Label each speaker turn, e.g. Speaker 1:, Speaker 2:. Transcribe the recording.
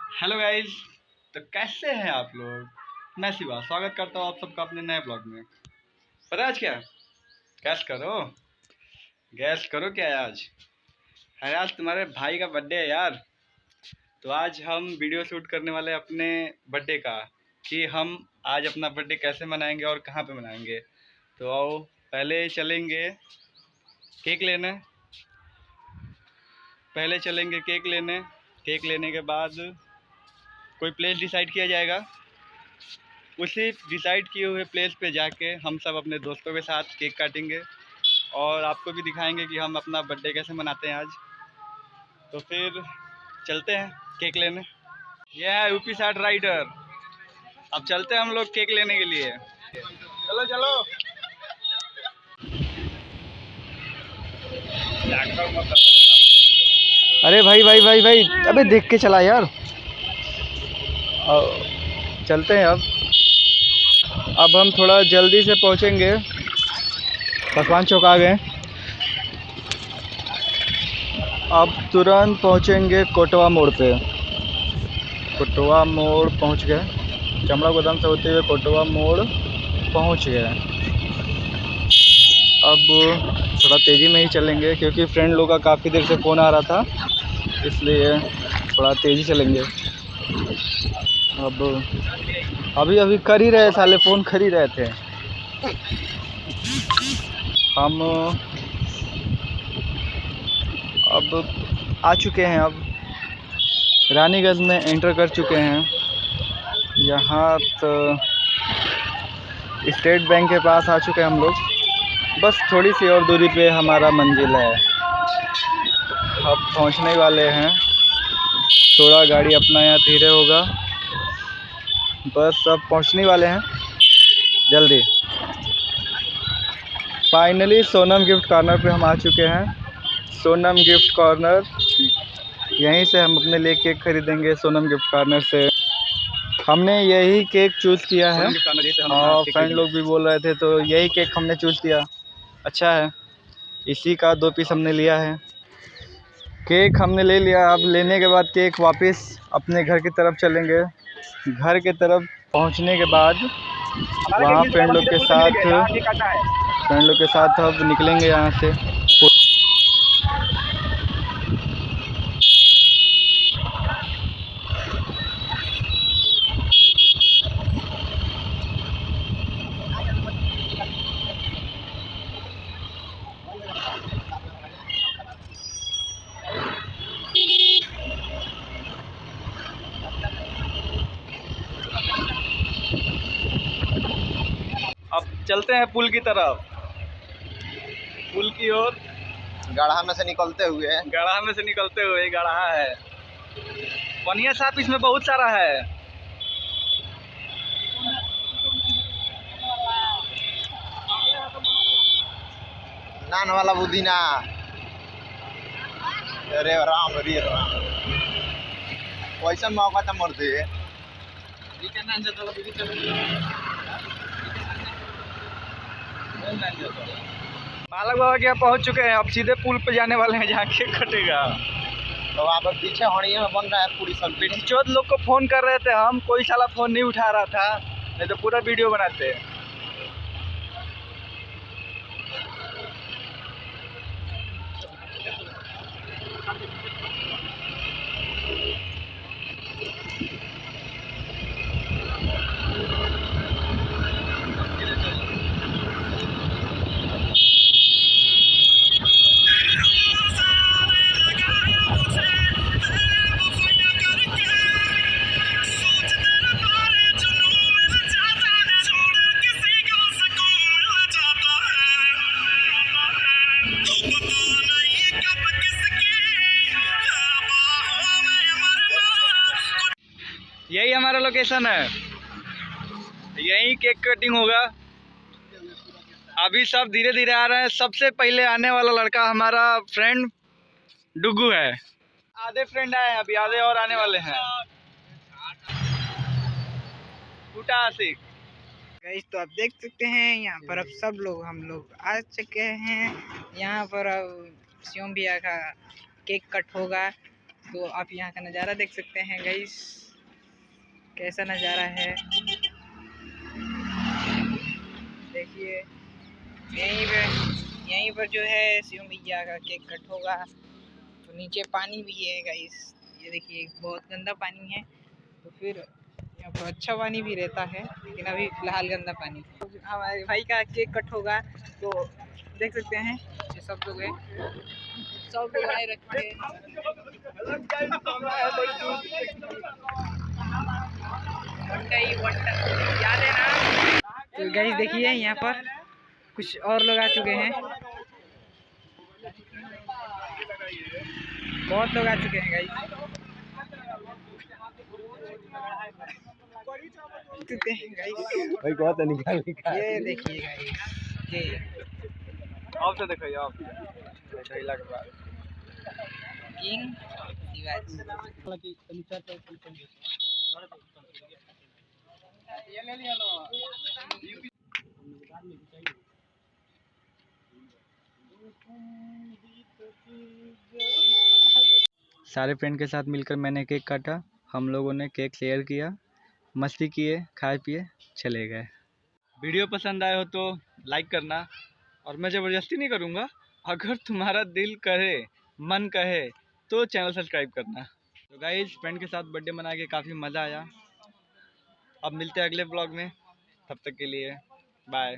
Speaker 1: Hello guys. तो कैसे हैं आप लोग। मैं शिवा स्वागत करता हूँ आप सबका अपने नए ब्लॉग में। पता है आज क्या गैस करो। गैस करो क्या है आज। है आज तुम्हारे भाई का बर्थडे है यार। तो आज हम वीडियो शूट करने वाले हैं अपने बर्थडे का कि हम आज अपना बर्थडे कैसे मनाएंगे और कहाँ पे मनाएंगे। तो आओ पहले चलेंगे केक लेने। पहले चलेंगे केक लेने। केक लेने के बाद कोई प्लेस डिसाइड किया जाएगा। उसी डिसाइड किए हुए प्लेस पे जाके हम सब अपने दोस्तों के साथ केक काटेंगे और आपको भी दिखाएंगे कि हम अपना बर्थडे कैसे मनाते हैं आज। तो फिर चलते हैं केक लेने। यह है यूपी साइड राइडर। अब चलते हैं हम लोग केक लेने के लिए। चलो चलो।
Speaker 2: अरे भाई भाई भाई भाई, अबे देख के चला यार। चलते हैं अब हम थोड़ा जल्दी से पहुंचेंगे। पकवान चौक आ गए। अब तुरंत पहुंचेंगे कोटवा मोड़ पे। कोटवा मोड़ पहुंच गए। चमड़ा गोदाम से होते हुए कोटवा मोड़ पहुंच गए। अब थोड़ा तेज़ी में ही चलेंगे क्योंकि फ्रेंड लोग का काफ़ी देर से फ़ोन आ रहा था, इसलिए थोड़ा तेज़ी चलेंगे। अब अभी अभी कर ही रहे साले, फ़ोन कर ही रहे थे। हम अब आ चुके हैं। अब रानीगंज में एंटर कर चुके हैं। यहाँ तो स्टेट बैंक के पास आ चुके हैं हम लोग। बस थोड़ी सी और दूरी पे हमारा मंजिल है। अब पहुँचने वाले हैं। थोड़ा गाड़ी अपना यहाँ धीरे होगा। बस अब पहुँचने वाले हैं जल्दी। फाइनली सोनम गिफ्ट कॉर्नर पे हम आ चुके हैं। सोनम गिफ्ट कॉर्नर, यहीं से हम अपने लिए केक खरीदेंगे। सोनम गिफ्ट कॉर्नर से हमने यही केक चूज़ किया है और फ्रेंड लोग भी बोल रहे थे तो यही केक हमने चूज़ किया। अच्छा है, इसी का 2 पीस हमने लिया है। केक हमने ले लिया। अब लेने के बाद केक वापस अपने घर की तरफ चलेंगे। घर की तरफ पहुंचने के बाद वहाँ फ्रेंड लोग के साथ अब निकलेंगे यहाँ से।
Speaker 1: अब चलते हैं पुल की तरफ। पुल की ओर
Speaker 2: गढ़ा में से निकलते हुए
Speaker 1: गढ़ा है। पनिया साफ इसमें बहुत सारा है।
Speaker 2: नान वाला बुद्धीना। अरे राम रे राम, कैसा मौका था मरते।
Speaker 1: बालक बाबा के यहाँ पहुँच चुके हैं। अब सीधे पुल पे जाने वाले हैं जहाँ केक कटेगा।
Speaker 2: तो वहाँ पर पीछे हड़िया में बन रहा है पूरी सब्जी।
Speaker 1: चौथ लोग को फोन कर रहे थे हम, कोई साला फोन नहीं उठा रहा था, नहीं तो पूरा वीडियो बनाते। यही हमारा लोकेशन है, यही केक कटिंग होगा। अभी सब धीरे धीरे आ रहे हैं। सबसे पहले आने वाला लड़का हमारा फ्रेंड डुगू है। आधे फ्रेंड आए हैं, अभी आधे और आने वाले हैं। टूटा आशिक
Speaker 3: गाइस, तो आप देख सकते हैं यहाँ पर अब सब लोग हम लोग आ चुके हैं। यहाँ पर अब शिवम भैया का केक कट होगा। तो आप यहाँ का नज़ारा देख सकते हैं गाइस, कैसा नज़ारा है। देखिए यहीं पर जो है शिव मैया का केक कट होगा। तो नीचे पानी भी है गाइस, ये देखिए बहुत गंदा पानी है। तो फिर यहाँ पर अच्छा पानी भी रहता है, लेकिन अभी फिलहाल गंदा पानी। हमारे भाई का केक कट होगा, तो देख सकते हैं ये सब लोग हैं, सब लोग आए रखे हैं। याद है ना। तो गाइस देखिए यहाँ पर कुछ और लोग आ चुके हैं, बहुत लोग आ चुके हैं गाइस।
Speaker 2: भाई बहुत निकाल
Speaker 3: ये देखिए गाइस, ये
Speaker 2: आप तो देखो आप डायलॉग के बाद
Speaker 3: किंग शिवाजी।
Speaker 2: सारे फ्रेंड के साथ मिलकर मैंने केक काटा। हम लोगों ने केक शेयर किया, मस्ती किए, खाए पिए, चले गए। वीडियो पसंद आए हो तो लाइक करना, और मैं ज़बरदस्ती नहीं करूँगा। अगर तुम्हारा दिल करे, मन कहे तो चैनल सब्सक्राइब करना। तो गाइस फ्रेंड के साथ बर्थडे मना के काफ़ी मज़ा आया। अब मिलते हैं अगले ब्लॉग में, तब तक के लिए बाय।